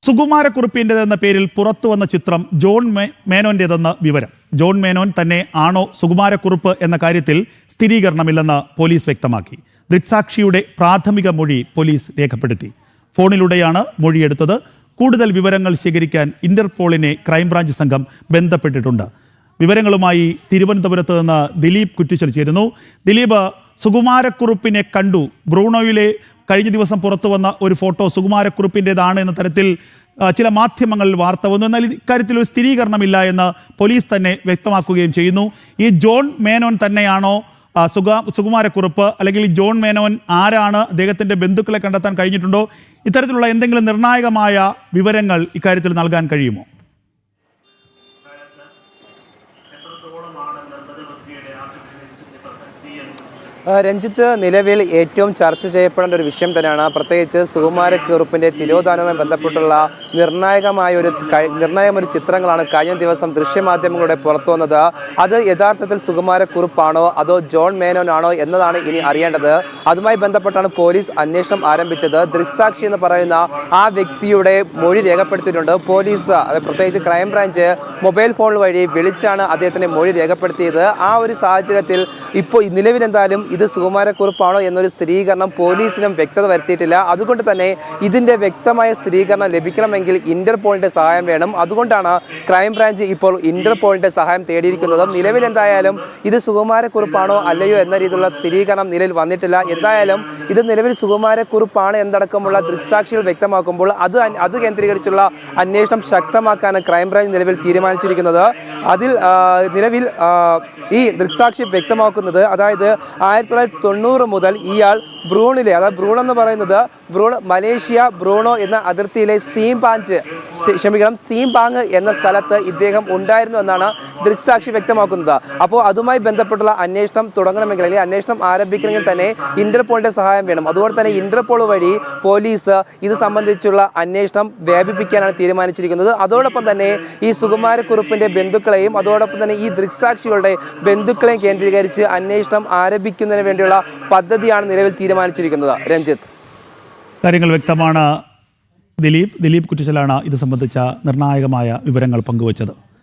സുകുമാരക്കുറുപ്പിൻ്റെതെന്ന പേരിൽ പുറത്തുവന്ന ചിത്രം ജോൺ മേനോൻ്റെതെന്ന് വിവരം. ജോൺ മേനോൻ തന്നെ ആണോ സുകുമാരക്കുറുപ്പ് എന്ന കാര്യത്തിൽ സ്ഥിരീകരണമില്ലെന്ന് പോലീസ് വ്യക്തമാക്കി. ദൃക്സാക്ഷിയുടെ പ്രാഥമിക മൊഴി പോലീസ് രേഖപ്പെടുത്തി. ഫോണിലൂടെയാണ് മൊഴിയെടുത്തത്. കൂടുതൽ വിവരങ്ങൾ ശേഖരിക്കാൻ ഇന്റർപോളിനെ ക്രൈംബ്രാഞ്ച് സംഘം ബന്ധപ്പെട്ടിട്ടുണ്ട്. വിവരങ്ങളുമായി തിരുവനന്തപുരത്ത് നിന്ന് ദിലീപ് കുറ്റിച്ചൽ ചേരുന്നു. ദിലീപ്, സുകുമാരക്കുറുപ്പിനെ കണ്ടു. ബ്രൂണോയിലെ കഴിഞ്ഞ ദിവസം പുറത്തു വന്ന ഒരു ഫോട്ടോ സുകുമാരക്കുറുപ്പിൻ്റെതാണ് എന്ന തരത്തിൽ ചില മാധ്യമങ്ങളിൽ വാർത്ത വന്നു. എന്നാൽ ഇക്കാര്യത്തിൽ ഒരു സ്ഥിരീകരണമില്ല എന്ന് പോലീസ് തന്നെ വ്യക്തമാക്കുകയും ചെയ്യുന്നു. ഈ ജോൺ മേനോൻ തന്നെയാണോ സുകുമാരക്കുറുപ്പ്, അല്ലെങ്കിൽ ജോൺ മേനോൻ ആരാണ്, അദ്ദേഹത്തിൻ്റെ ബന്ധുക്കളെ കണ്ടെത്താൻ കഴിഞ്ഞിട്ടുണ്ടോ? ഇത്തരത്തിലുള്ള എന്തെങ്കിലും നിർണായകമായ വിവരങ്ങൾ ഇക്കാര്യത്തിൽ നൽകാൻ കഴിയുമോ? രഞ്ജിത്ത്, നിലവിൽ ഏറ്റവും ചർച്ച ചെയ്യപ്പെടേണ്ട ഒരു വിഷയം തന്നെയാണ്. പ്രത്യേകിച്ച് സുകുമാരക്കുറുപ്പിൻ്റെ തിരോധാനവുമായി ബന്ധപ്പെട്ടുള്ള നിർണായകമായ ഒരു ചിത്രങ്ങളാണ് കഴിഞ്ഞ ദിവസം ദൃശ്യമാധ്യമങ്ങളുടെ പുറത്തു വന്നത്. അത് യഥാർത്ഥത്തിൽ സുകുമാരക്കുറുപ്പാണോ അതോ ജോൺ മേനോൻ ആണോ എന്നതാണ് ഇനി അറിയേണ്ടത്. അതുമായി ബന്ധപ്പെട്ടാണ് പോലീസ് അന്വേഷണം ആരംഭിച്ചത്. ദൃക്സാക്ഷി എന്ന് പറയുന്ന ആ വ്യക്തിയുടെ മൊഴി രേഖപ്പെടുത്തിയിട്ടുണ്ട്. പോലീസ്, പ്രത്യേകിച്ച് ക്രൈംബ്രാഞ്ച് മൊബൈൽ ഫോൺ വഴി വിളിച്ചാണ് അദ്ദേഹത്തിൻ്റെ മൊഴി രേഖപ്പെടുത്തിയത്. ആ ഒരു സാഹചര്യത്തിൽ ഇപ്പോൾ നിലവിലെന്തായാലും ഇത് സുകുമാരക്കുറുപ്പാണോ എന്നൊരു സ്ഥിരീകരണം പോലീസിനും വ്യക്തത വരുത്തിയിട്ടില്ല. അതുകൊണ്ട് തന്നെ ഇതിൻ്റെ വ്യക്തമായ സ്ഥിരീകരണം ലഭിക്കണമെങ്കിൽ ഇന്റർപോളിൻ്റെ സഹായം വേണം. അതുകൊണ്ടാണ് ക്രൈംബ്രാഞ്ച് ഇപ്പോൾ ഇന്റർപോളിൻ്റെ സഹായം തേടിയിരിക്കുന്നത്. നിലവിൽ എന്തായാലും ഇത് സുകുമാരക്കുറുപ്പാണോ അല്ലയോ എന്ന രീതിയിലുള്ള സ്ഥിരീകരണം നിലവിൽ വന്നിട്ടില്ല. എന്തായാലും ഇത് നിലവിൽ സുകുമാരക്കുറുപ്പാണ് എന്നടക്കമുള്ള ദൃക്സാക്ഷികൾ വ്യക്തമാക്കുമ്പോൾ അത് കേന്ദ്രീകരിച്ചുള്ള അന്വേഷണം ശക്തമാക്കാണ് ക്രൈംബ്രാഞ്ച് നിലവിൽ തീരുമാനിച്ചിരിക്കുന്നത്. അതിൽ നിലവിൽ ഈ ദൃക്സാക്ഷി വ്യക്തമാക്കുന്നത്, അതായത് 1990 മുതൽ ഇയാൾ ബ്രൂണിലെ, അതായത് ബ്രൂൺ എന്ന് പറയുന്നത് മലേഷ്യ ബ്രൂണോ എന്ന അതിർത്തിയിലെ സീംപാങ് എന്ന സ്ഥലത്ത് ഇദ്ദേഹം ഉണ്ടായിരുന്നു എന്നാണ് ദൃക്സാക്ഷി വ്യക്തമാക്കുന്നത്. അപ്പോൾ അതുമായി ബന്ധപ്പെട്ടുള്ള അന്വേഷണം തുടങ്ങണമെങ്കിൽ, അല്ലെങ്കിൽ അന്വേഷണം ആരംഭിക്കണമെങ്കിൽ തന്നെ ഇന്റർപോളിന്റെ സഹായം വേണം. അതുകൊണ്ട് തന്നെ ഇന്റർപോൾ വഴി പോലീസ് ഇത് സംബന്ധിച്ചുള്ള അന്വേഷണം വ്യാപിപ്പിക്കാനാണ് തീരുമാനിച്ചിരിക്കുന്നത്. അതോടൊപ്പം തന്നെ ഈ സുകുമാരക്കുറുപ്പിന്റെ ബന്ധുക്കളെയും അതോടൊപ്പം തന്നെ ഈ ദൃക്സാക്ഷികളുടെ ബന്ധുക്കളെയും കേന്ദ്രീകരിച്ച് അന്വേഷണം ആരംഭിക്കുന്നതിന് വേണ്ടിയുള്ള പദ്ധതിയാണ് നിലവിൽ തീരുമാനിച്ചിരിക്കുന്നത്. രഞ്ജിത്ത്, കാര്യങ്ങൾ വ്യക്തമാണ്. ദിലീപ് കുറ്റിച്ചലാണ് ഇത് സംബന്ധിച്ച നിർണായകമായ വിവരങ്ങൾ പങ്കുവച്ചത്.